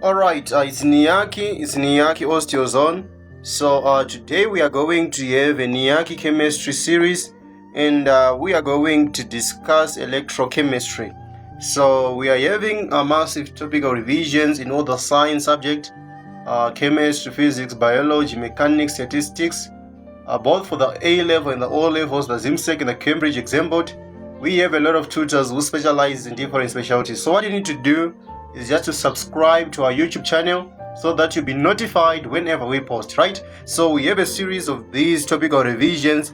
Alright, it's Niyaki Osteozone. So today we are going to have a Niyaki chemistry series, and we are going to discuss electrochemistry. So we are having a massive topical revisions in all the science subject, chemistry, physics, biology, mechanics, statistics, both for the A level and the O levels, the ZIMSEC and the Cambridge exam board. We have a lot of tutors who specialize in different specialties. So what you need to do is just to subscribe to our YouTube channel so that you'll be notified whenever we post, right? So we have a series of these topical revisions,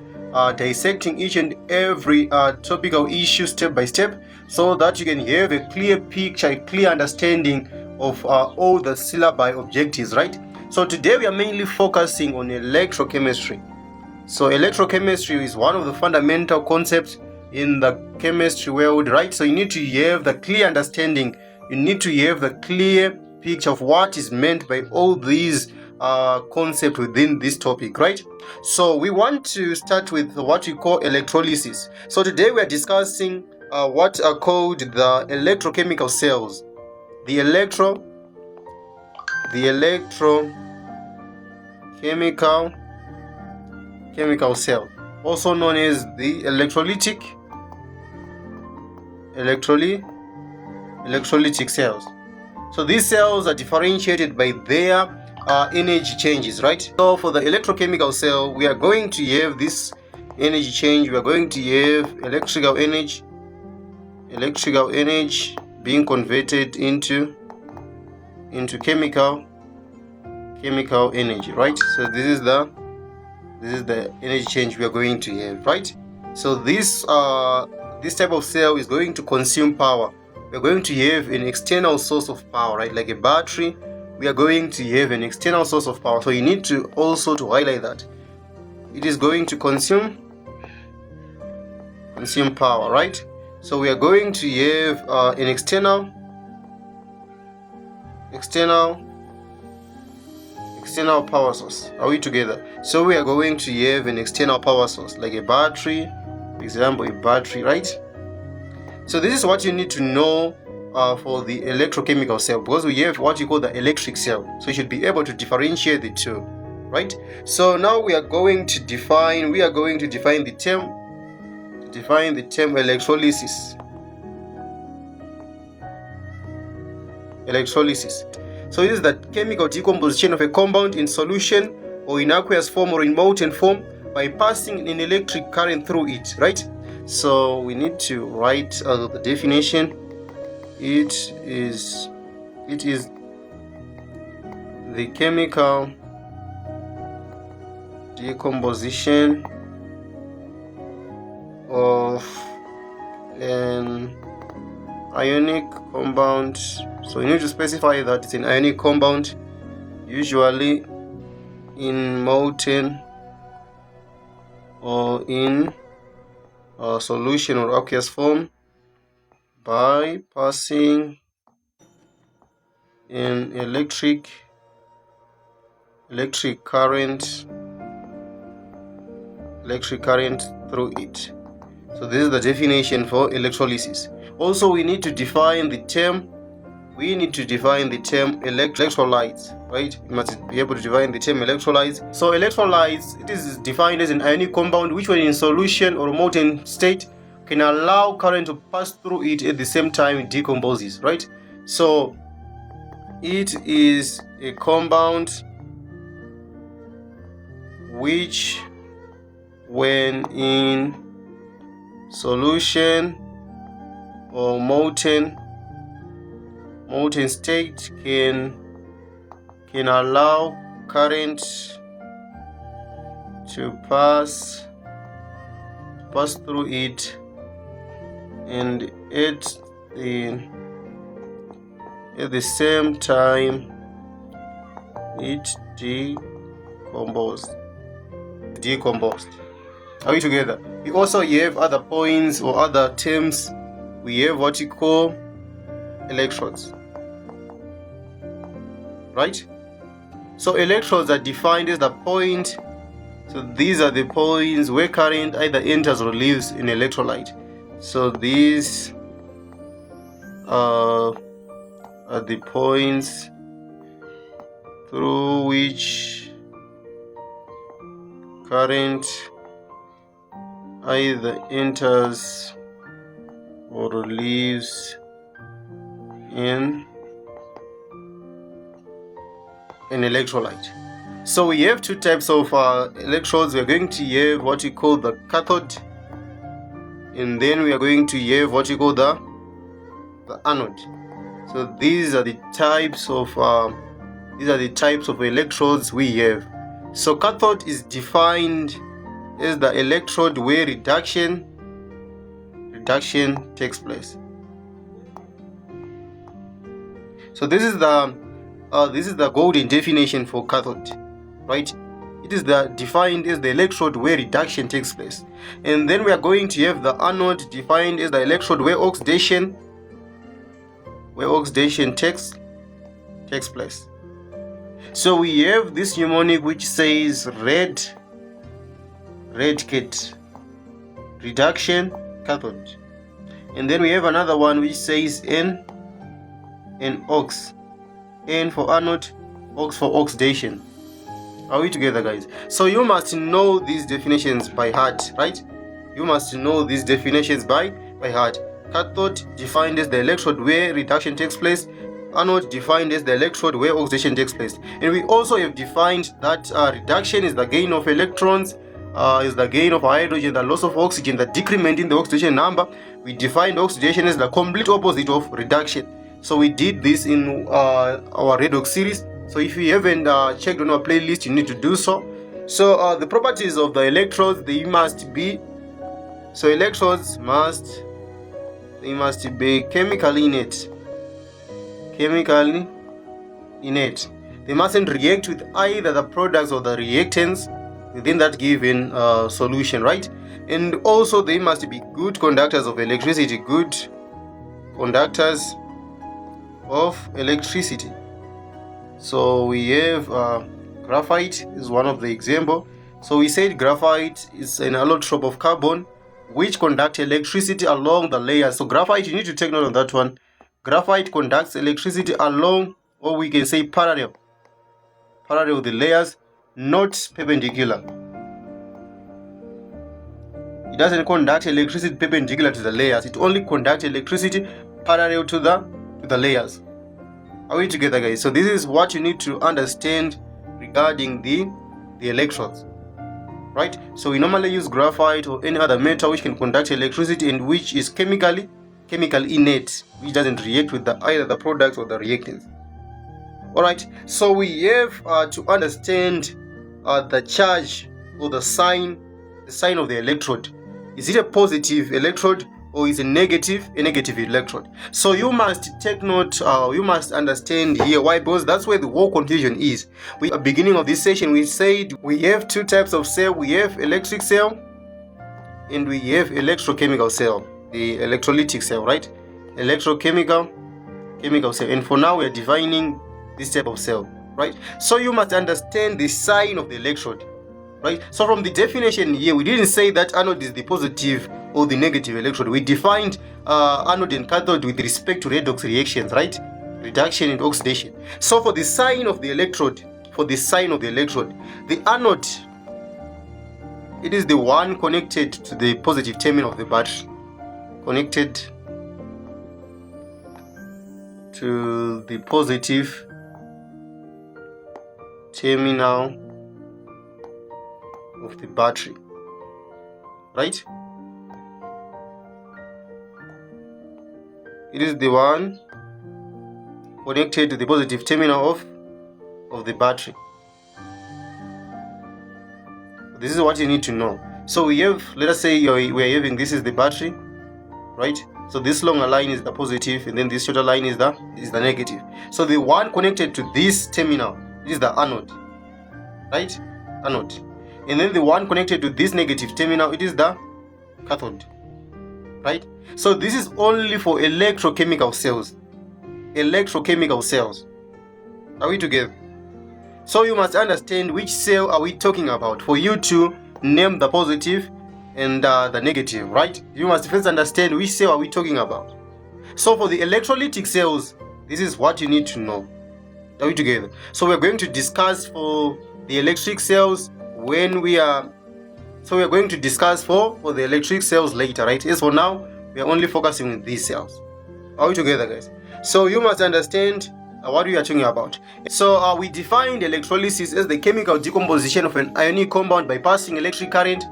dissecting each and every topical issue step by step, so that you can have a clear picture, a clear understanding of all the syllabi objectives, right? So today we are mainly focusing on electrochemistry. So electrochemistry is one of the fundamental concepts in the chemistry world, right? So you need to have the clear understanding, you need to have the clear picture of what is meant by all these concepts within this topic, right? So we want to start with what we call electrolysis. So today we are discussing what are called the electrochemical cells. The electrochemical cell, also known as the electrolytic cells. So these cells are differentiated by their energy changes, right? So for the electrochemical cell, we are going to have this energy change. We are going to have electrical energy being converted into chemical energy, right? So this is the energy change we are going to have, right? So this type of cell is going to consume power. We are going to have an external source of power, right? Like a battery, we are going to have an external source of power. So you need to also to highlight that it is going to consume power, right? So we are going to have an external power source. Are we together? So we are going to have an external power source like a battery, for example, a battery, right? So this is what you need to know for the electrochemical cell, because we have what you call the electric cell. So you should be able to differentiate the two, right? So now we are going to define the term electrolysis. So this is the chemical decomposition of a compound in solution or in aqueous form or in molten form by passing an electric current through it, right? So we need to write the definition. It is the chemical decomposition of an ionic compound. So you need to specify that it's an ionic compound, usually in molten or in solution or aqueous form, by passing an electric current through it. So this is the definition for electrolysis. Also, we need to define the term electrolytes, right? You must be able to define the term electrolytes. So electrolytes, it is defined as an ionic compound which, when in solution or molten state, can allow current to pass through it at the same time it decomposes, right? So it is a compound which, when in solution or molten state, can allow current to pass through it, and at the same time it decomposed. Are we together? We also have other points or other terms. We have what we call electrodes, right? So electrodes are defined as the point. So these are the points where current either enters or leaves an electrolyte. So these are the points through which current either enters or leaves in an electrolyte. So we have two types of electrodes. We are going to have what we call the cathode, and then we are going to have what we call the anode. So these are the types of electrodes we have. So cathode is defined as the electrode where reduction takes place. So this is the golden definition for cathode, right? It is defined as the electrode where reduction takes place. And then we are going to have the anode, defined as the electrode where oxidation takes place. So we have this mnemonic which says red kit, reduction, cathode. And then we have another one which says N ox. N for anode, ox for oxidation. Are we together, guys? So you must know these definitions by heart, right? You must know these definitions by heart. Cathode defined as the electrode where reduction takes place. Anode defined as the electrode where oxidation takes place. And we also have defined that reduction is the gain of electrons, is the gain of hydrogen, the loss of oxygen, the decrement in the oxidation number. We defined oxidation as the complete opposite of reduction. So we did this in our redox series. So if you haven't checked on our playlist, you need to do so. So the properties of the electrodes, they must be chemically innate. They mustn't react with either the products or the reactants within that given solution, right? And also they must be good conductors of electricity. So we have graphite is one of the example. So we said graphite is an allotrope of carbon which conducts electricity along the layers. So graphite, you need to take note of that one. Graphite conducts electricity along, or we can say parallel with the layers, not perpendicular. It doesn't conduct electricity perpendicular to the layers. It only conducts electricity parallel to the layers. Are we together, guys? So this is what you need to understand regarding the electrodes, right? So we normally use graphite or any other metal which can conduct electricity and which is chemically innate, which doesn't react with either the products or the reactants. All right, so we have to understand the charge or the sign of the electrode. Is it a positive electrode or is it a negative electrode? So you must take note, you must understand here why, because that's where the whole confusion is. At the beginning of this session, we said we have two types of cell. We have electric cell and we have electrochemical cell, the electrolytic cell, right? Electrochemical cell. And for now, we are defining this type of cell, right? So you must understand the sign of the electrode, right? So from the definition here, we didn't say that anode is the positive or the negative electrode. We defined anode and cathode with respect to redox reactions, right? Reduction and oxidation. So for the sign of the electrode, the anode, it is the one connected to the positive terminal of the battery. Connected to the positive terminal of the battery, right? It is the one connected to the positive terminal of the battery. This is what you need to know. So we have, let us say we are having, this is the battery, right? So this longer line is the positive and then this shorter line is the negative. So the one connected to this terminal is the anode, right? Anode. And then the one connected to this negative terminal, it is the cathode, right? So this is only for electrochemical cells. Are we together? So you must understand which cell are we talking about for you to name the positive and the negative, right? You must first understand which cell are we talking about. So for the electrolytic cells, this is what you need to know. Are we together? So we're going to discuss for the electric cells when we are. So we're going to discuss for the electric cells later, right? As for now, we are only focusing on these cells. Are we together, guys? So you must understand what we are talking about. So we defined electrolysis as the chemical decomposition of an ionic compound by passing electric current.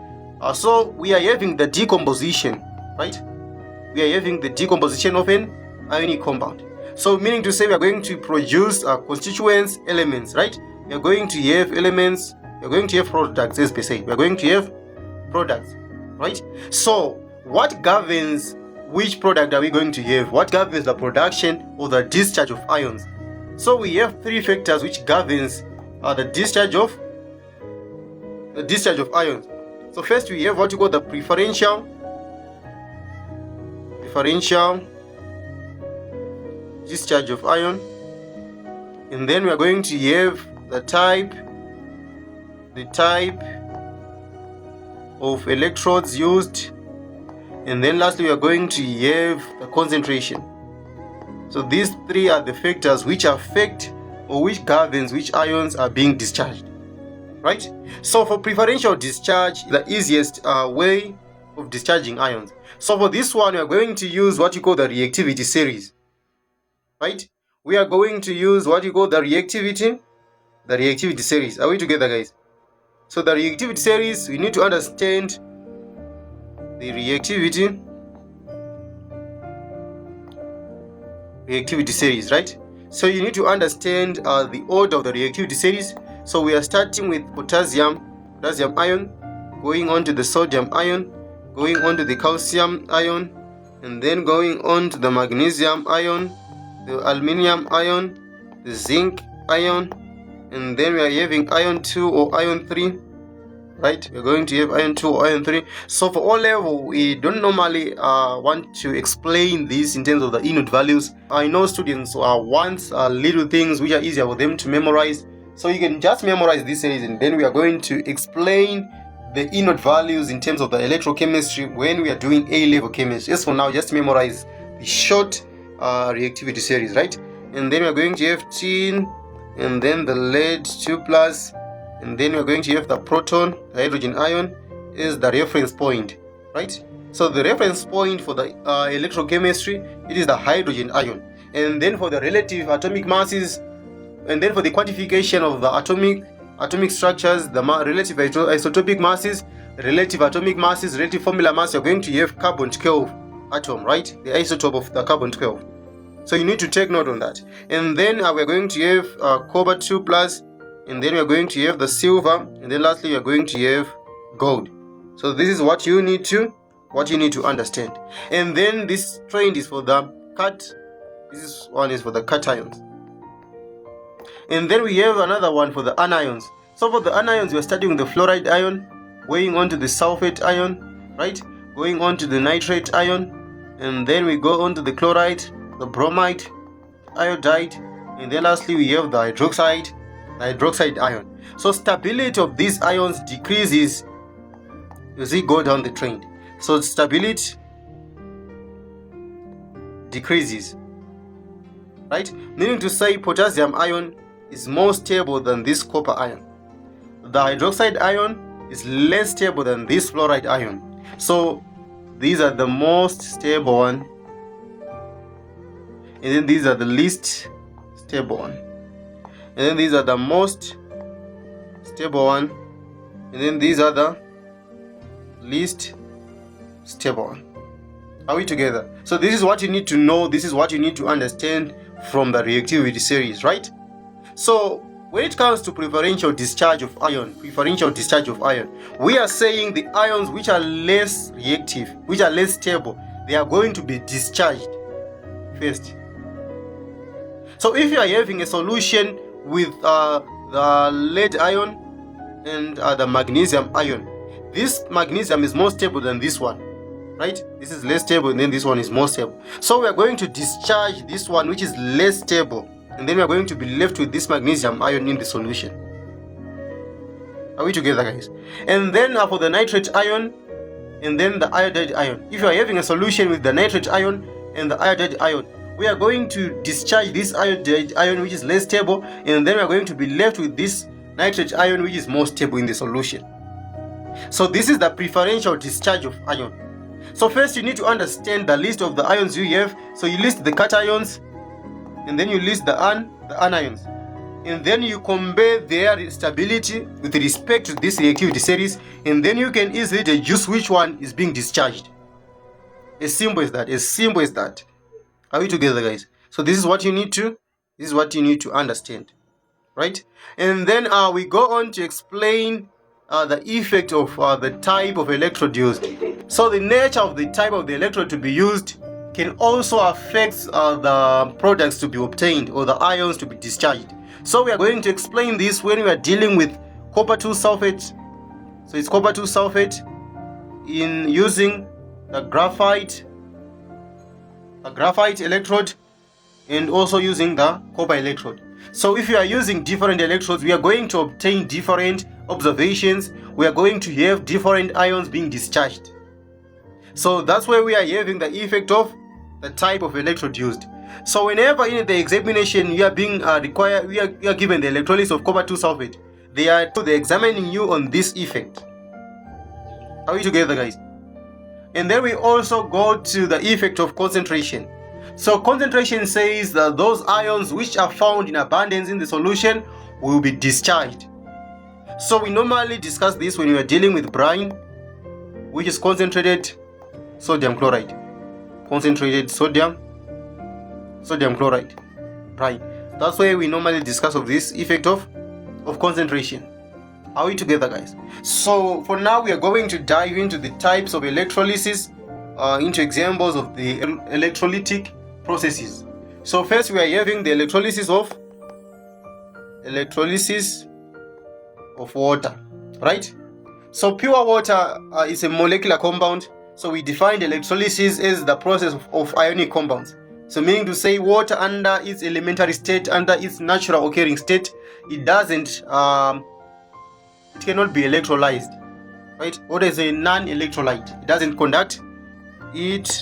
So we are having the decomposition, right? We are having the decomposition of an ionic compound. So meaning to say we are going to produce constituents, elements, right? We are going to have elements, we are going to have products, as per se. We are going to have products, right? So what governs which product are we going to have? What governs the production or the discharge of ions? So we have three factors which governs the discharge of ions. So first we have what you call the preferential discharge of ion, and then we are going to have the type of electrodes used, and then lastly we are going to have the concentration. So these three are the factors which affect or which governs which ions are being discharged, right? So for preferential discharge, the easiest way of discharging ions. So for this one, we are going to use what you call the reactivity series, right? We are going to use what you call the reactivity series. Are we together, guys? So the reactivity series, we need to understand the reactivity series, right? So you need to understand the order of the reactivity series. So we are starting with potassium ion, going on to the sodium ion, going on to the calcium ion, and then going on to the magnesium ion, the aluminium ion, the zinc ion, and then we are having ion 2 or ion 3, right? We're going to have ion 2 or ion 3. So for O level, we don't normally want to explain this in terms of the inert values. I know students want little things which are easier for them to memorize. So you can just memorize this series, and then we are going to explain the inert values in terms of the electrochemistry when we are doing A-level chemistry. As for now, just memorize the short reactivity series, right? And then we are going to have tin, and then the lead 2+, and then we're going to have the proton, the hydrogen ion, is the reference point, right? So the reference point for the electrochemistry, it is the hydrogen ion. And then for the relative atomic masses, and then for the quantification of the atomic structures, the relative isotopic masses, relative atomic masses, relative formula mass, you're going to have carbon 12 atom, right? The isotope of the carbon 12. So you need to take note on that. And then we're going to have cobalt 2+, and then we're going to have the silver, and then lastly we're going to have gold. So this is what you need to understand. And then this trend is for the this one is for the cations. And then we have another one for the anions. So for the anions, we are starting with the fluoride ion, going on to the sulfate ion, right? Going on to the nitrate ion, and then we go on to the chloride, the bromide, iodide, and then lastly we have the hydroxide ion. So stability of these ions decreases as we go down the trend. So stability decreases, right? Meaning to say potassium ion is more stable than this copper ion. The hydroxide ion is less stable than this fluoride ion. So these are the most stable one, and then these are the least stable one, and then these are the most stable one, and then these are the least stable one. Are we together? So this is what you need to know, this is what you need to understand from the reactivity series, right? So when it comes to preferential discharge of ion, we are saying the ions which are less reactive, which are less stable, they are going to be discharged first. So if you are having a solution with the lead ion and the magnesium ion, this magnesium is more stable than this one, right? This is less stable, and then this one is more stable. So we are going to discharge this one which is less stable, and then we are going to be left with this magnesium ion in the solution. Are we together, guys? And then for the nitrate ion and then the iodide ion, if you are having a solution with the nitrate ion and the iodide ion, we are going to discharge this ion which is less stable, and then we are going to be left with this nitrate ion which is more stable in the solution. So this is the preferential discharge of ion. So first you need to understand the list of the ions you have. So you list the cations, and then you list the anions, and then you compare their stability with respect to this reactivity series, and then you can easily deduce which one is being discharged. As simple as that. As simple as that. Are we together, guys? So this is what you need to understand, right? And then we go on to explain the effect of the type of electrode used. So the nature of the type of the electrode to be used can also affect the products to be obtained or the ions to be discharged. So we are going to explain this when we are dealing with copper 2 sulfate. So it's copper 2 sulfate in using a graphite electrode, and also using the copper electrode. So if you are using different electrodes, we are going to obtain different observations. We are going to have different ions being discharged. So that's where we are having the effect of the type of electrode used. So whenever in the examination you are being required, you are given the electrolysis of copper 2 sulfate, they're examining you on this effect. Are we together, guys? And then we also go to the effect of concentration. So concentration says that those ions which are found in abundance in the solution will be discharged. So we normally discuss this when we are dealing with brine, which is concentrated sodium chloride. Concentrated sodium chloride, brine. That's why we normally discuss of this effect of concentration. Are we together, guys? So for now we are going to dive into the types of electrolysis, into examples of the electrolytic processes. So first we are having the electrolysis of water, right? So pure water is a molecular compound. So we defined electrolysis as the process of ionic compounds. So meaning to say water under its elementary state, under its natural occurring state, it cannot be electrolyzed, right? Water is a non-electrolyte. It doesn't conduct. It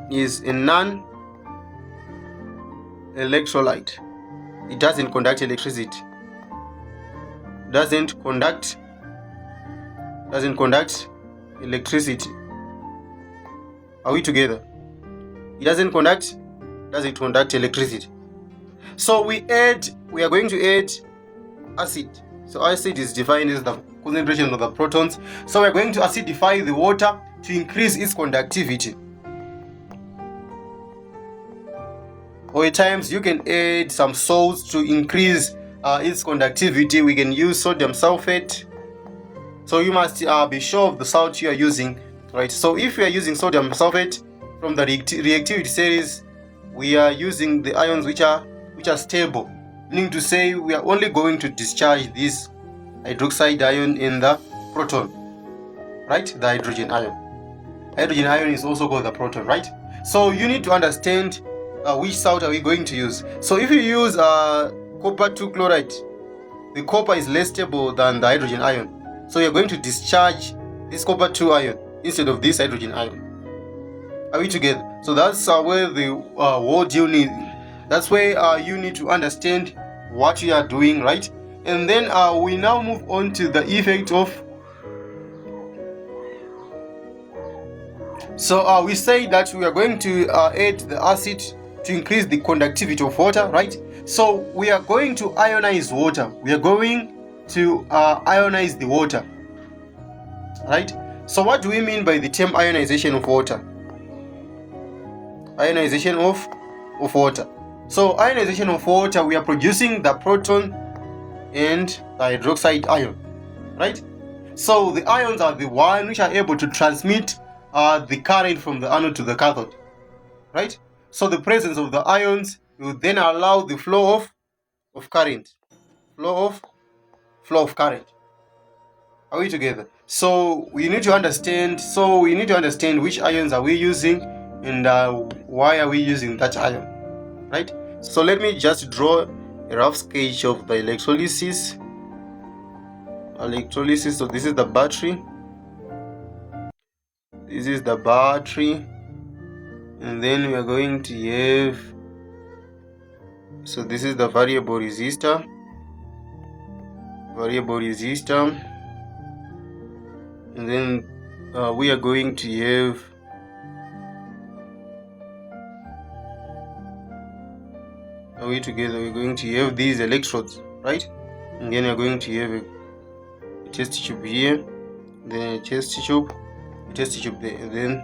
is a non-electrolyte. It doesn't conduct electricity. Doesn't conduct electricity. Are we together? It doesn't conduct electricity. So we are going to add acid. So acid is defined as the concentration of the protons. So we're going to acidify the water to increase its conductivity. Or at times you can add some salts to increase its conductivity. We can use sodium sulfate. So you must be sure of the salt you are using, right? So if you are using sodium sulfate from the reactivity series, we are using the ions which are stable, meaning to say we are only going to discharge this hydroxide ion in the proton, right? The hydrogen ion. Hydrogen ion is also called the proton, right? So you need to understand which salt are we going to use. So if you use copper 2 chloride, the copper is less stable than the hydrogen ion. So you're going to discharge this copper 2 ion instead of this hydrogen ion. Are we together? So that's where the word you need. That's where you need to understand what you are doing, right? And then we now move on to the effect of. So we say that we are going to add the acid to increase the conductivity of water, right? So we are going to ionize water. We are going to ionize the water, right? So what do we mean by the term ionization of water? Ionization of water. So ionization of water, we are producing the proton and the hydroxide ion, right? So the ions are the ones which are able to transmit the current from the anode to the cathode, right? So the presence of the ions will then allow the flow of current. Flow of current. Are we together? So we need to understand. Which ions are we using, and why are we using that ion, right? So let me just draw a rough sketch of the electrolysis. So this is the battery. And then we are going to have So this is the variable resistor. And then we are going to have we're going to have these electrodes, right? And then we're going to have a test tube here, then a test tube there, and then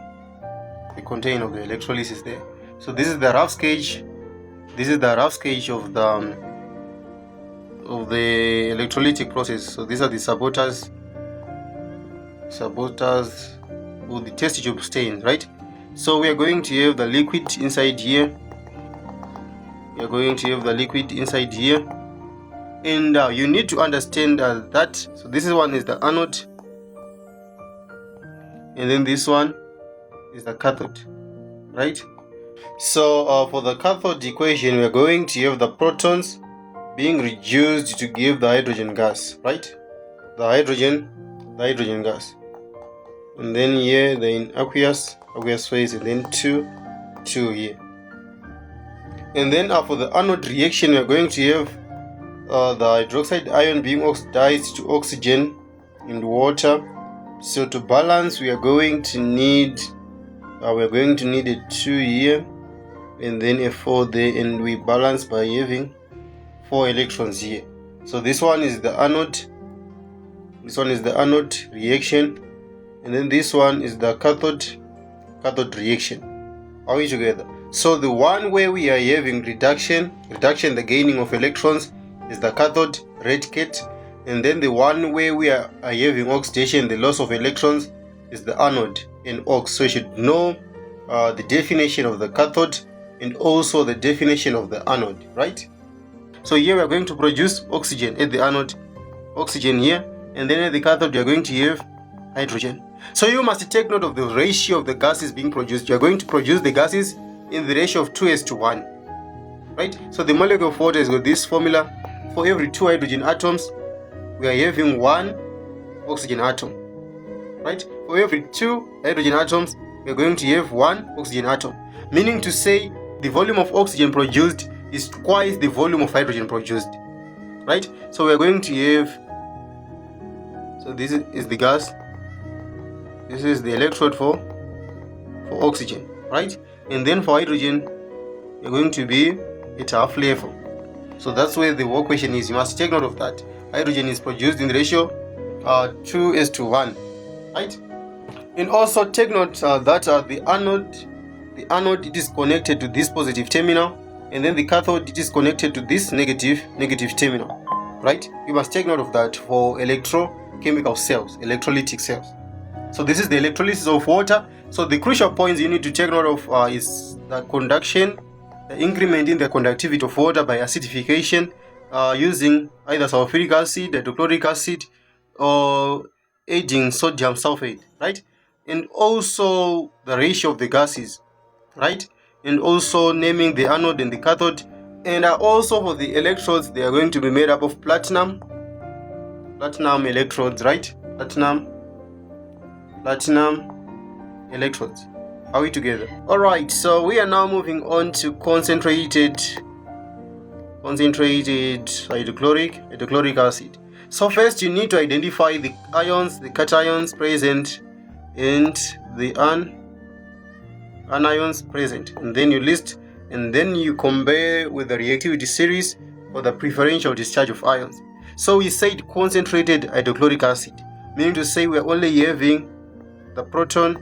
the container of the electrolysis there. So this is the rough sketch. This is the rough sketch of the electrolytic process. So these are the supporters with the test tube stain, right? So we are going to have the liquid inside here. And you need to understand that. So this one is the anode, and then this one is the cathode, right? So for the cathode equation, we are going to have the protons being reduced to give the hydrogen gas, right? The hydrogen gas. And then here the aqueous phase, and then two here. And then for the anode reaction, we are going to have the hydroxide ion being oxidized to oxygen and water. So to balance, we are going to need a 2 here and then a 4 there, and we balance by having 4 electrons here. So this one is the anode. Reaction, and then this one is the cathode reaction. Are we together? So the one where we are having reduction, the gaining of electrons, is the cathode, red cat. And then the one where we are having oxidation, the loss of electrons, is the anode and ox. So you should know the definition of the cathode and also the definition of the anode, right? So here we are going to produce oxygen at the anode, oxygen here, and then at the cathode we are going to have hydrogen. So you must take note of the ratio of the gases being produced. You are going to produce the gases in the ratio of 2:1, right? So the molecule of water has got this formula. For every 2 hydrogen atoms, we are having 1 oxygen atom, right? For every 2 hydrogen atoms, we are going to have 1 oxygen atom, meaning to say the volume of oxygen produced is twice the volume of hydrogen produced, right? So we are going to have, so this is the gas, this is the electrode for oxygen, right? And then for hydrogen, you're going to be at half level. So that's where the work question is. You must take note of that. Hydrogen is produced in the ratio 2:1, right? And also take note that the anode it is connected to this positive terminal, and then the cathode it is connected to this negative terminal, right? You must take note of that for electrochemical cells, electrolytic cells. So this is the electrolysis of water. So the crucial points you need to take note of is the conduction, the increment in the conductivity of water by acidification using either sulfuric acid, hydrochloric acid, or adding sodium sulfate, right? And also the ratio of the gases, right? And also naming the anode and the cathode. And also for the electrodes, they are going to be made up of platinum electrodes, right? Platinum electrodes. Are we together? Alright, so we are now moving on to concentrated hydrochloric acid. So first you need to identify the ions, the cations present, and the anions present, and then you list, and then you compare with the reactivity series for the preferential discharge of ions. So we said concentrated hydrochloric acid, meaning to say we are only having the proton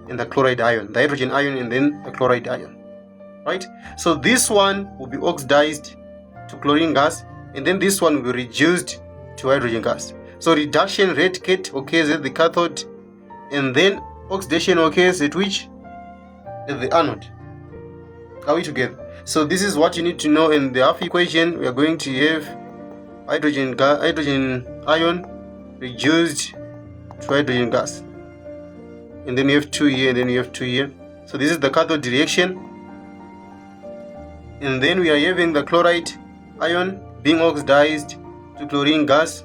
and the chloride ion, the hydrogen ion and then the chloride ion, right? So this one will be oxidized to chlorine gas, and then this one will be reduced to hydrogen gas. So reduction red cat occurs at the cathode, and then oxidation occurs at which? At the anode. Are we together? So this is what you need to know. In the half equation, we are going to have hydrogen ion reduced to hydrogen gas, and then you have 2 here, and then you have 2 here. So this is the cathode reaction, and then we are having the chloride ion being oxidized to chlorine gas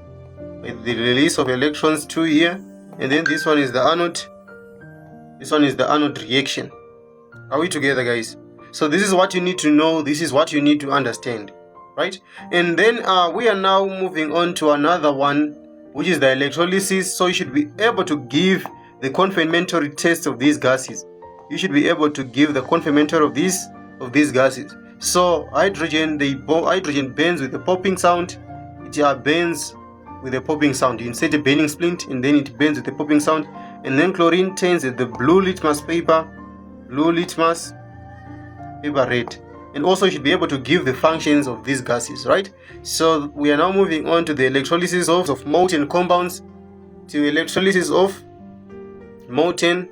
with the release of electrons 2 here, and then this one is the anode. This one is the anode reaction. Are we together, guys? So this is what you need to know, this is what you need to understand, right? And then we are now moving on to another one, which is the electrolysis. So you should be able to give the confirmatory test of these gases. You should be able to give the confirmatory of these gases. So hydrogen burns with a popping sound. It burns with a popping sound. You insert a burning splint and then it burns with a popping sound. And then chlorine turns at the blue litmus paper red. And also you should be able to give the functions of these gases, right? So we are now moving on to the electrolysis of molten compounds, to electrolysis of molten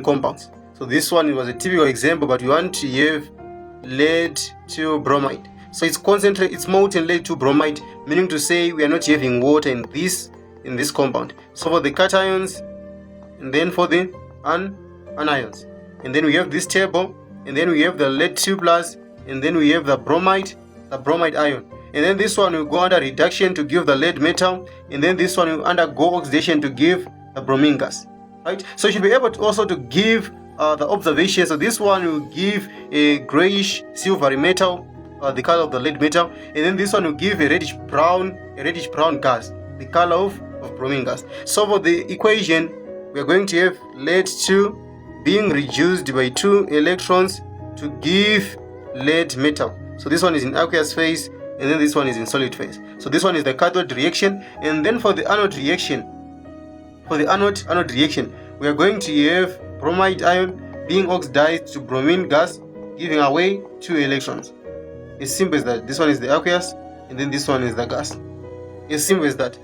compounds. So this one was a typical example, but we want to have lead to bromide. So it's molten lead to bromide, meaning to say we are not having water in this compound. So for the cations and then for the anions, and then we have this table, and then we have the lead 2 plus, and then we have the bromide ion, and then this one will go under reduction to give the lead metal, and then this one will undergo oxidation to give the bromine gas, right? So you should be able to also to give the observation. So this one will give a grayish silvery metal, the color of the lead metal, and then this one will give a reddish brown gas, the color of bromine gas. So for the equation, we are going to have lead 2 being reduced by 2 electrons to give lead metal. So this one is in aqueous phase, and then this one is in solid phase. So this one is the cathode reaction. And then for the anode reaction, we are going to have bromide ion being oxidized to bromine gas, giving away 2 electrons. As simple as that. This one is the aqueous, and then this one is the gas. As simple as that.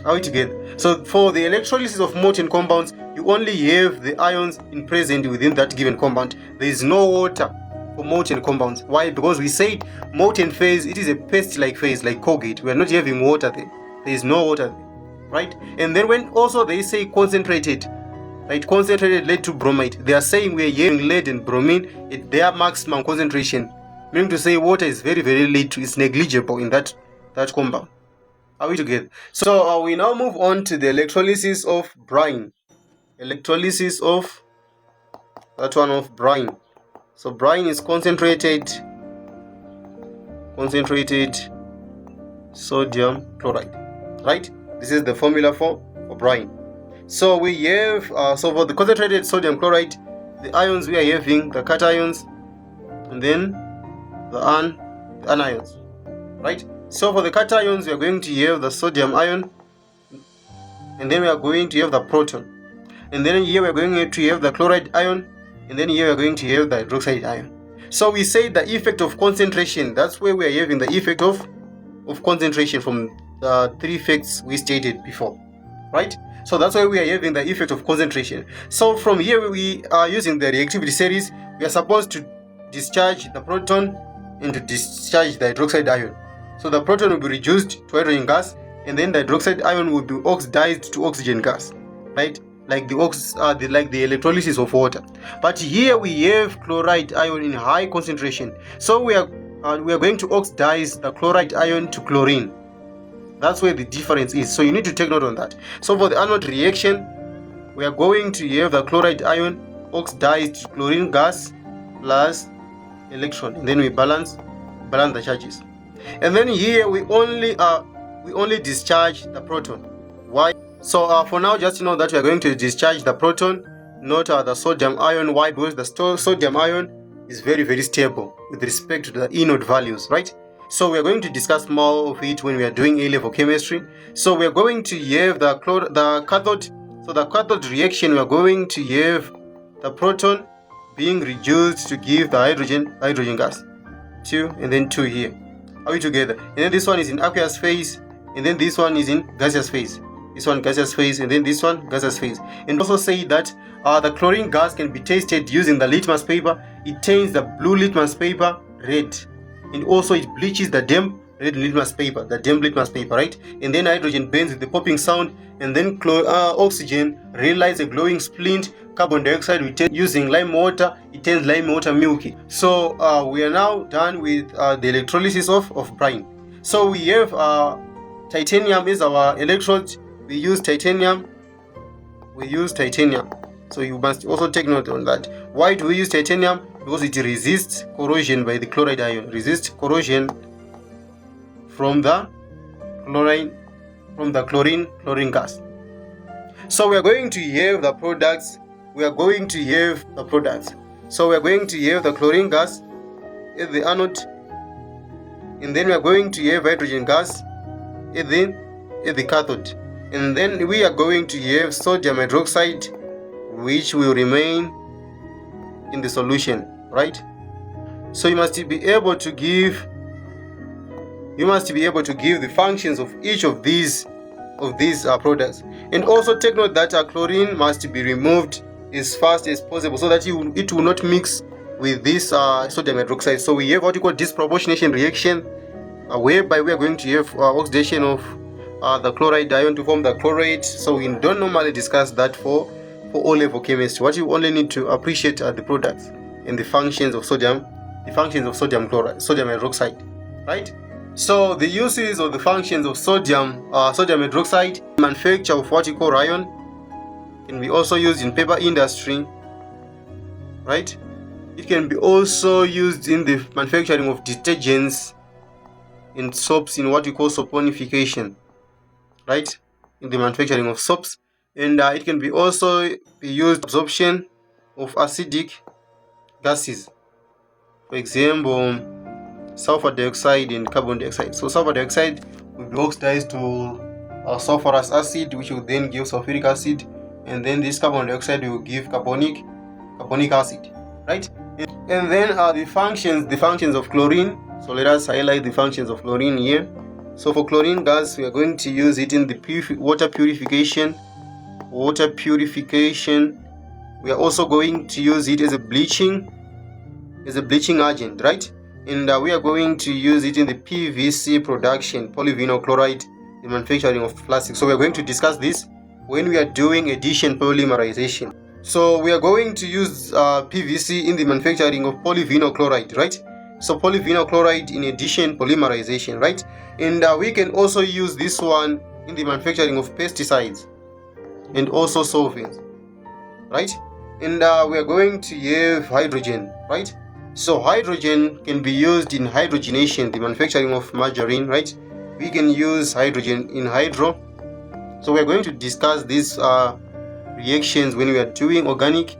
Are we together? So for the electrolysis of molten compounds, you only have the ions in present within that given compound. There is no water for molten compounds. Why? Because we said molten phase, it is a paste-like phase, like Colgate. We are not having water there. There is no water there, right? And then when also they say concentrated, right? Concentrated lead to bromide, they are saying we are having lead and bromine at their maximum concentration, meaning to say water is very, very little. It's negligible in that compound. Are we together? So we now move on to the electrolysis of brine. Electrolysis of brine. So brine is concentrated sodium chloride, right? This is the formula for brine. So we have so for the concentrated sodium chloride, the ions we are having the cations, and then the anions, right? So for the cations, we are going to have the sodium ion, and then we are going to have the proton, and then here we are going to have the chloride ion, and then here we are going to have the hydroxide ion. So we say the effect of concentration, that's where we are having the effect of concentration from the 3 effects we stated before, right? So that's why we are having the effect of concentration. So from here we are using the reactivity series. We are supposed to discharge the proton and to discharge the hydroxide ion. So the proton will be reduced to hydrogen gas, and then the hydroxide ion will be oxidized to oxygen gas, right? Like the electrolysis of water. But here we have chloride ion in high concentration. So we are going to oxidize the chloride ion to chlorine. That's where the difference is. So you need to take note on that. So for the anode reaction, we are going to have the chloride ion oxidized to chlorine gas plus electron, and then we balance the charges. And then here we only discharge the proton. Why? So for now, just know that we are going to discharge the proton, not the sodium ion. Why? Because the sodium ion is very, very stable with respect to the E-node values, right? So we are going to discuss more of it when we are doing A-level chemistry. So we are going to have the cathode. So the cathode reaction, we are going to have the proton being reduced to give the hydrogen gas, 2 and then 2 here. Are we together? And then this one is in aqueous phase, and then this one is in gaseous phase. This one gaseous phase, and then this one gaseous phase. And also say that the chlorine gas can be tested using the litmus paper. It turns the blue litmus paper red, and also it bleaches the dim red litmus paper, right? And then hydrogen burns with the popping sound, and then oxygen realizes a glowing splint. Carbon dioxide we turn using lime water, it turns lime water milky. So we are now done with the electrolysis of brine. So we have titanium is our electrode. We use titanium. So you must also take note on that. Why do we use titanium? because it resists corrosion by the chloride ion, resists corrosion from the chlorine gas. So we are going to have the products. So we are going to have the chlorine gas at the anode, and then we are going to have hydrogen gas at the cathode, and then we are going to have sodium hydroxide, which will remain in the solution, right? So you must be able to give the functions of each of these products. And also take note that chlorine must be removed as fast as possible so that it will not mix with this sodium hydroxide. So we have what we call disproportionation reaction, whereby we are going to have oxidation of the chloride ion to form the chlorate. So we don't normally discuss that for O-level chemistry. What you only need to appreciate are the products and the functions of sodium hydroxide, right? So the uses of the functions of sodium hydroxide, manufacture of what we call rayon, can be also used in paper industry, right? It can be also used in the manufacturing of detergents and soaps in what we call saponification, right? In the manufacturing of soaps, and it can be also be used absorption of acidic gases, for example, sulfur dioxide and carbon dioxide. So sulfur dioxide will be oxidized to sulfurous acid, which will then give sulfuric acid, and then this carbon dioxide will give carbonic acid, right? And then the functions of chlorine. So let us highlight the functions of chlorine here. So for chlorine gas, we are going to use it in the water purification. We are also going to use it as a bleaching agent, right? And we are going to use it in the PVC production, polyvinyl chloride, the manufacturing of plastic. So we are going to discuss this when we are doing addition polymerization. So we are going to use PVC in the manufacturing of polyvinyl chloride, right? So polyvinyl chloride in addition polymerization, right? And we can also use this one in the manufacturing of pesticides and also solvents, right? And we are going to have hydrogen, right? So hydrogen can be used in hydrogenation, the manufacturing of margarine, right? We can use hydrogen in hydro. So we are going to discuss these reactions when we are doing organic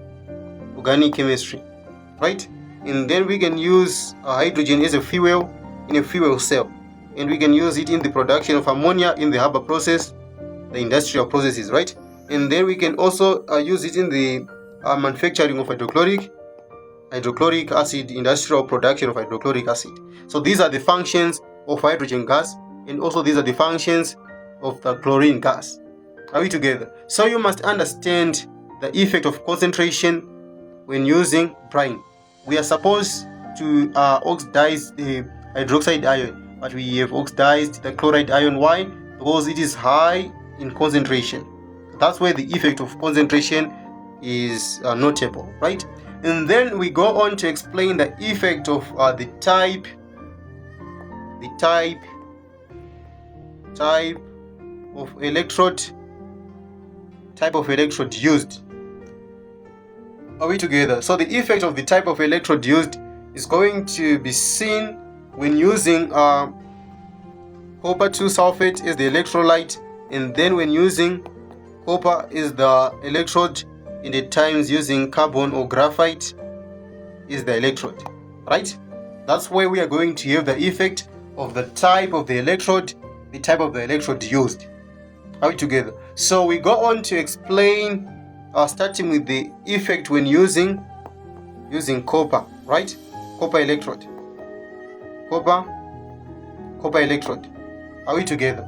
chemistry, right? And then we can use hydrogen as a fuel in a fuel cell, and we can use it in the production of ammonia in the Haber process, the industrial processes, right? And then we can also use it in the manufacturing of hydrochloric acid, industrial production of hydrochloric acid. So these are the functions of hydrogen gas, and also these are the functions of the chlorine gas. Are we together? So you must understand the effect of concentration when using brine. We are supposed to oxidize the hydroxide ion, but we have oxidized the chloride ion. Why? Because it is high in concentration. That's where the effect of concentration is notable, right? And then we go on to explain the effect of the type of electrode used. Are we together? So the effect of the type of electrode used is going to be seen when using copper 2 sulfate as the electrolyte, and then when using copper is the electrode, and at times using carbon or graphite is the electrode, right? That's where we are going to have the effect of the type of the electrode used. Are we together? So we go on to explain starting with the effect when using copper, right? Copper electrode. Are we together?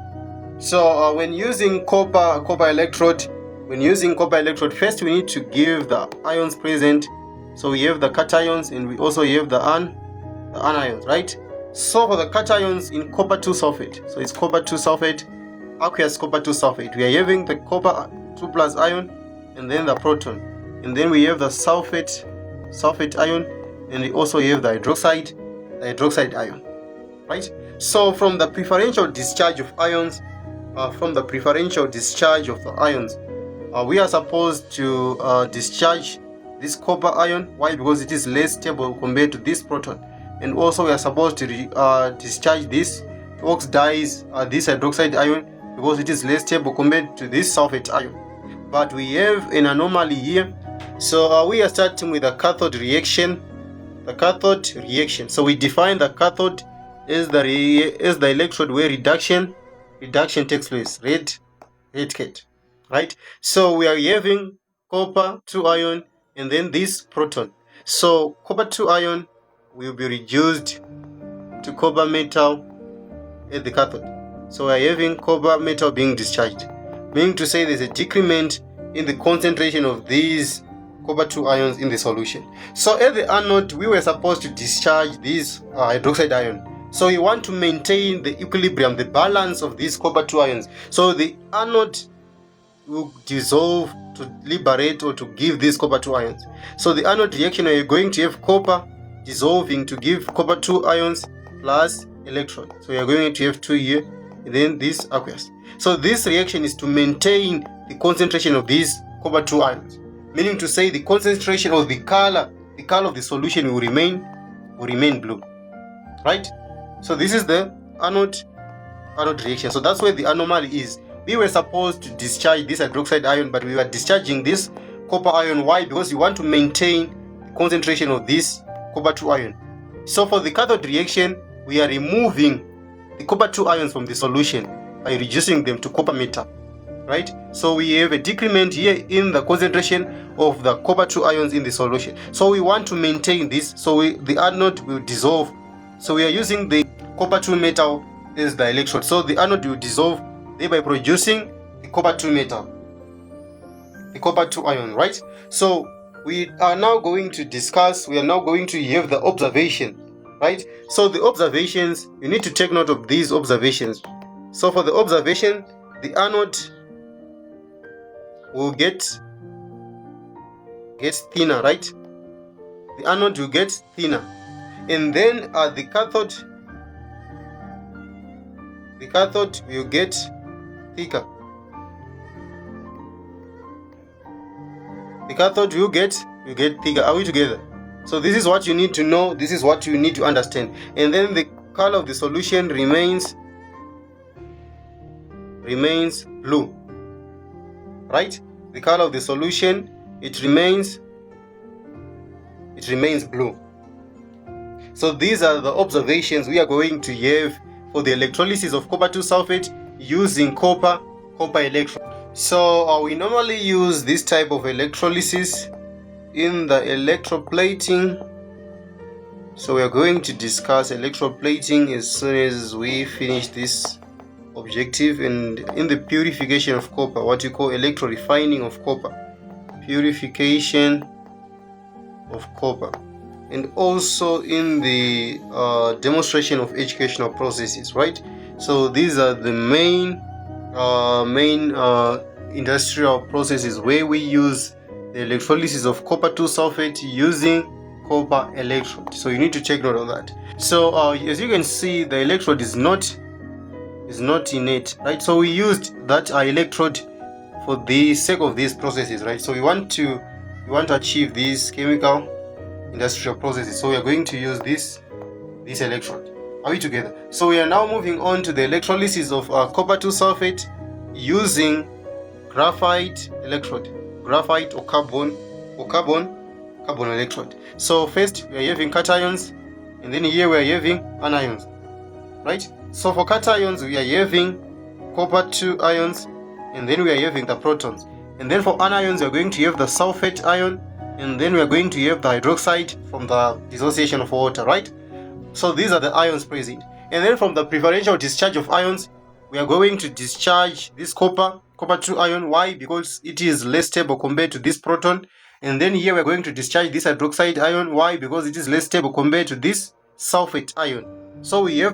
So when using copper electrode, first we need to give the ions present. So we have the cations and we also have the anions, right? So for the cations in copper 2 sulfate, so it's copper 2 sulfate, aqueous copper 2 sulfate, we are having the copper 2 plus ion and then the proton, and then we have the sulfate ion, and we also have the hydroxide ion, right? So from the preferential discharge of ions, we are supposed to discharge this copper ion. Why? Because it is less stable compared to this proton. And also we are supposed to discharge this, to oxidize this hydroxide ion, because it is less stable compared to this sulfate ion. But we have an anomaly here. So we are starting with the cathode reaction. The cathode reaction. So we define the cathode as the electrode where reduction takes place. Red cat, right? So we are having copper 2 ion and then this proton. So copper 2 ion will be reduced to copper metal at the cathode. So we are having copper metal being discharged, meaning to say there's a decrement in the concentration of these copper 2 ions in the solution. So at the anode, we were supposed to discharge this hydroxide ion. So we want to maintain the equilibrium, the balance of these copper 2 ions. So the anode will dissolve to liberate or to give these copper 2 ions. So the anode reaction, you're going to have copper dissolving to give copper 2 ions plus electron. So you're going to have 2 here and then this aqueous. So this reaction is to maintain the concentration of these copper 2 ions, meaning to say the concentration of the color of the solution will remain blue, right? So this is the anode reaction. So that's where the anomaly is. We were supposed to discharge this hydroxide ion, but we were discharging this copper ion. Why? Because we want to maintain the concentration of this copper 2 ion. So for the cathode reaction, we are removing the copper 2 ions from the solution by reducing them to copper metal, right? So we have a decrement here in the concentration of the copper 2 ions in the solution. So we want to maintain this. So the anode will dissolve. So we are using the copper 2 metal as the electrode. So the anode will dissolve, thereby producing the copper 2 metal, the copper 2 ion, right? So we are now going to have the observation, right? So the observations, you need to take note of these observations. So for the observation, the anode will get thinner, right? The anode will get thinner, and then the cathode will get thicker. The cathode will get thicker. Are we together? So this is what you need to know. This is what you need to understand. And then the color of the solution remains blue, right? The color of the solution, it remains blue. So these are the observations we are going to have for the electrolysis of copper 2 sulfate using copper electrode. So we normally use this type of electrolysis in the electroplating. So we are going to discuss electroplating as soon as we finish this objective, and in the purification of copper, what you call electrorefining of copper, purification of copper, and also in the demonstration of educational processes, right? So these are the main industrial processes where we use the electrolysis of copper 2 sulfate using copper electrode. So you need to take note of that. So as you can see, the electrode is not innate, right? So we used that electrode for the sake of these processes, right? So we want to achieve these chemical industrial processes. So we are going to use this electrode. Are we together? So we are now moving on to the electrolysis of copper 2 sulfate using graphite electrode, graphite or carbon electrode. So first we are having cations, and then here we are having anions, right? So for cations we are having copper 2 ions, and then we are having the protons. And then for anions we are going to have the sulfate ion, and then we are going to have the hydroxide from the dissociation of water, right? So these are the ions present. And then from the preferential discharge of ions, we are going to discharge this copper 2 ion. Why? Because it is less stable compared to this proton. And then here we are going to discharge this hydroxide ion. Why? Because it is less stable compared to this sulfate ion. So we have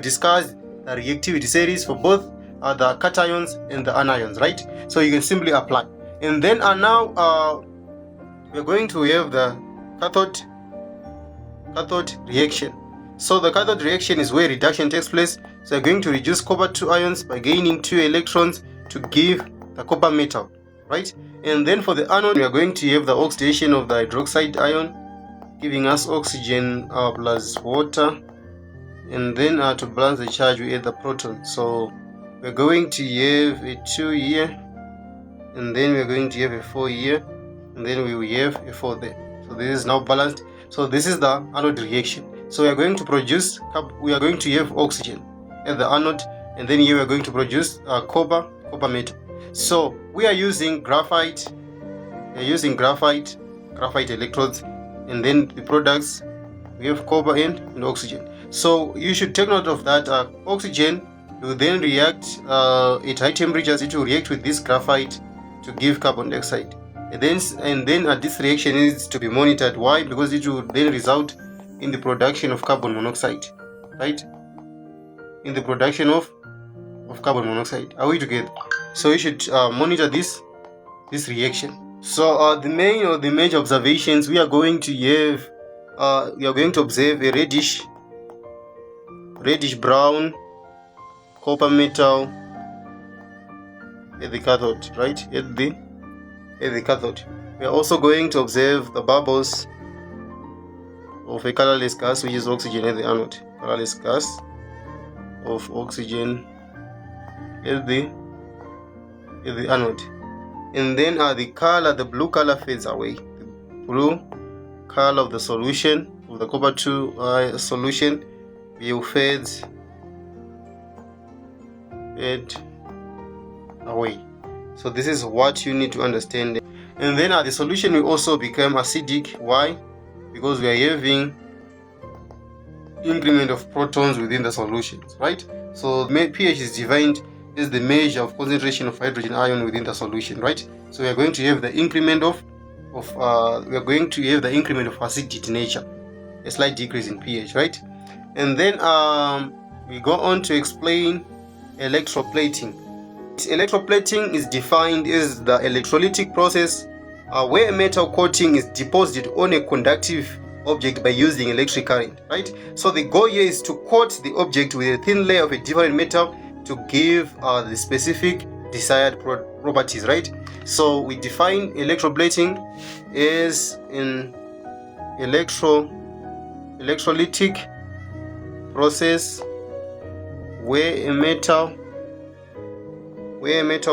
discussed the reactivity series for both the cations and the anions, right? So you can simply apply. And then now we are going to have the cathode reaction. So the cathode reaction is where reduction takes place. So we're going to reduce copper 2 ions by gaining 2 electrons to give the copper metal. right? And then for the anode, we are going to have the oxidation of the hydroxide ion, giving us oxygen plus water. And then to balance the charge, we add the proton. So we're going to have a 2 here, and then we're going to have a 4 here, and then we will have a 4 there. So this is now balanced. So this is the anode reaction. So we are going to produce, we are going to have oxygen at the anode, and then here we are going to produce copper metal. So we are using graphite. We are using graphite electrodes, and then the products, we have copper and oxygen. So you should take note of that. Oxygen will then react at high temperatures. It will react with this graphite to give carbon dioxide. And then this reaction needs to be monitored. Why? Because it will then result in the production of carbon monoxide, right? In the production of carbon monoxide. Are we together? So you should monitor this reaction. So the main or the major observations, we are going to have we are going to observe a reddish brown copper metal at the cathode, right? At the cathode. We are also going to observe the bubbles of a colorless gas, which is oxygen at the anode. Colorless gas of oxygen at the anode. And then the blue color fades away. The blue color of the solution, of the copper 2 solution, will fade away. So this is what you need to understand. And then the solution will also become acidic. Why? Because we are having increment of protons within the solutions, right? So pH is defined as the measure of concentration of hydrogen ion within the solution, right? So we are going to have the increment of acidity nature, a slight decrease in pH, right? And then we go on to explain electroplating. Electroplating is defined as the electrolytic process where a metal coating is deposited on a conductive object by using electric current, right? So the goal here is to coat the object with a thin layer of a different metal to give the specific desired properties, right? So we define electroplating as an electrolytic process where a metal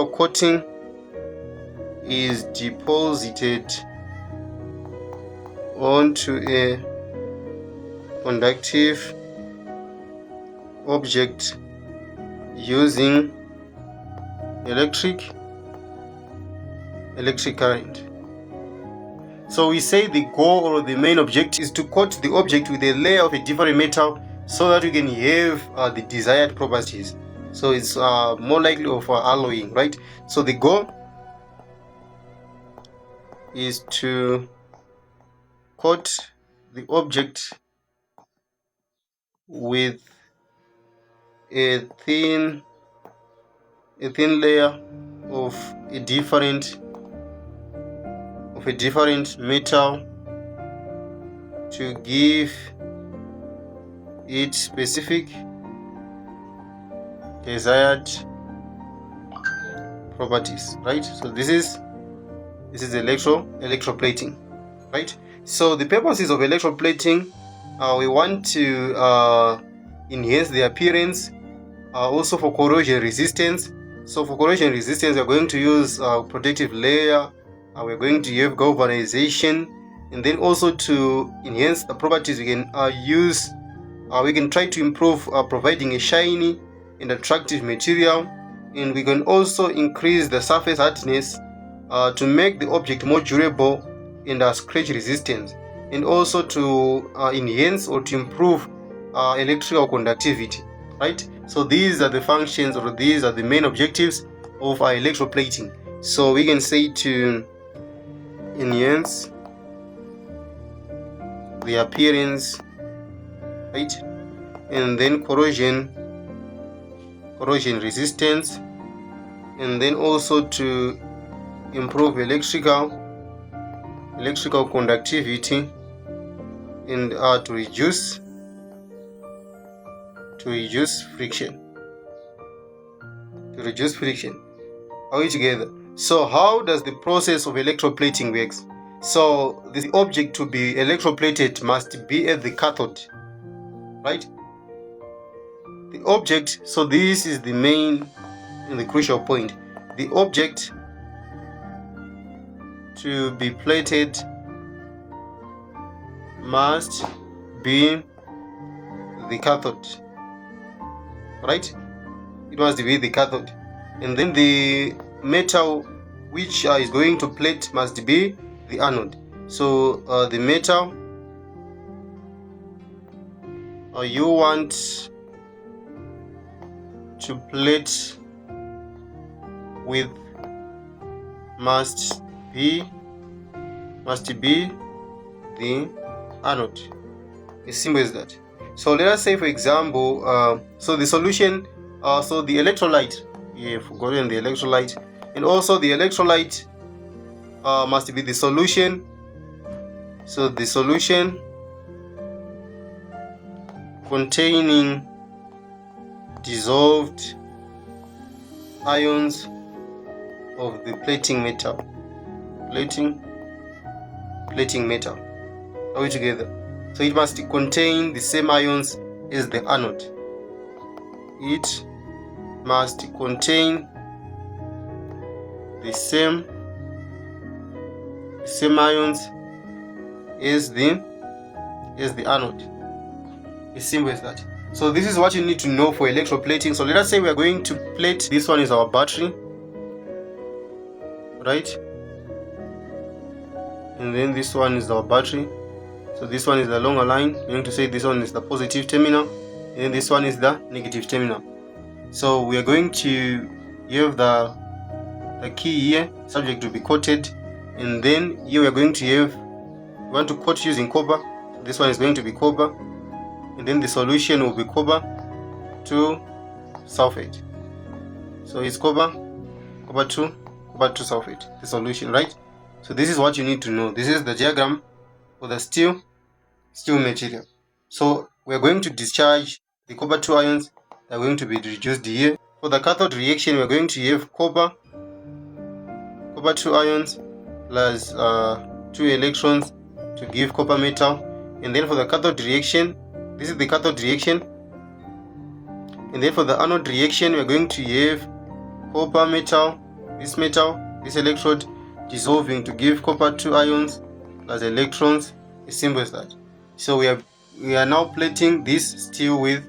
coating is deposited onto a conductive object using electric current. So we say the goal or the main objective is to coat the object with a layer of a different metal so that we can have the desired properties. So it's more likely of alloying, right? So the goal is to coat the object with a thin layer of a different metal to give it specific desired properties, right? So this is electroplating, right? So the purposes of electroplating, we want to enhance the appearance, also for corrosion resistance. So for corrosion resistance, we're going to use protective layer, we're going to have galvanization, and then also to enhance the properties we can we can try to improve providing a shiny and attractive material, and we can also increase the surface hardness to make the object more durable and scratch resistance, and also to enhance or to improve electrical conductivity, right? So these are the functions, or these are the main objectives of electroplating. So we can say to enhance the appearance, right? And then corrosion resistance, and then also to improve electrical conductivity, and to reduce friction. Are we together? So how does the process of electroplating works? So the object to be electroplated must be at the cathode, right? The object, so this is the main and the crucial point. The object to be plated must be the cathode, right? It must be the cathode, and then the metal which is going to plate must be the anode. So the metal you want to plate with must be the anode. As simple as that. So let us say, for example, so the solution, so the electrolyte, you've forgotten the electrolyte, and also the electrolyte must be the solution. So the solution containing dissolved ions of the plating metal. Plating metal. Are we together? So it must contain the same ions as the anode. It must contain the same ions as the anode. As simple as that. So this is what you need to know for electroplating. So let us say we are going to plate. This one is our battery, right? And then this one is our battery. So this one is the longer line. You're going to say this one is the positive terminal, and then this one is the negative terminal. So we are going to have the key here, subject to be coated, and then here we are going to have, we want to coat using copper. This one is going to be copper, and then the solution will be copper 2 sulfate. So it's copper 2 sulfate, the solution, right? So this is what you need to know. This is the diagram for the steel material. So we are going to discharge the copper 2 ions that are going to be reduced here. For the cathode reaction, we are going to have copper 2 ions plus 2 electrons to give copper metal. And then for the cathode reaction, this is the cathode reaction. And then for the anode reaction, we are going to have copper metal, this electrode dissolving to give copper 2 ions plus electrons. As simple as that. So we are now plating this steel with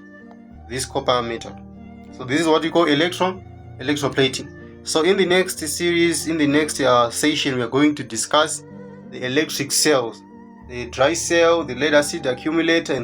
this copper metal. So this is what we call electroplating. So in the next series, in the next session, we are going to discuss the electric cells, the dry cell, the lead acid accumulator, and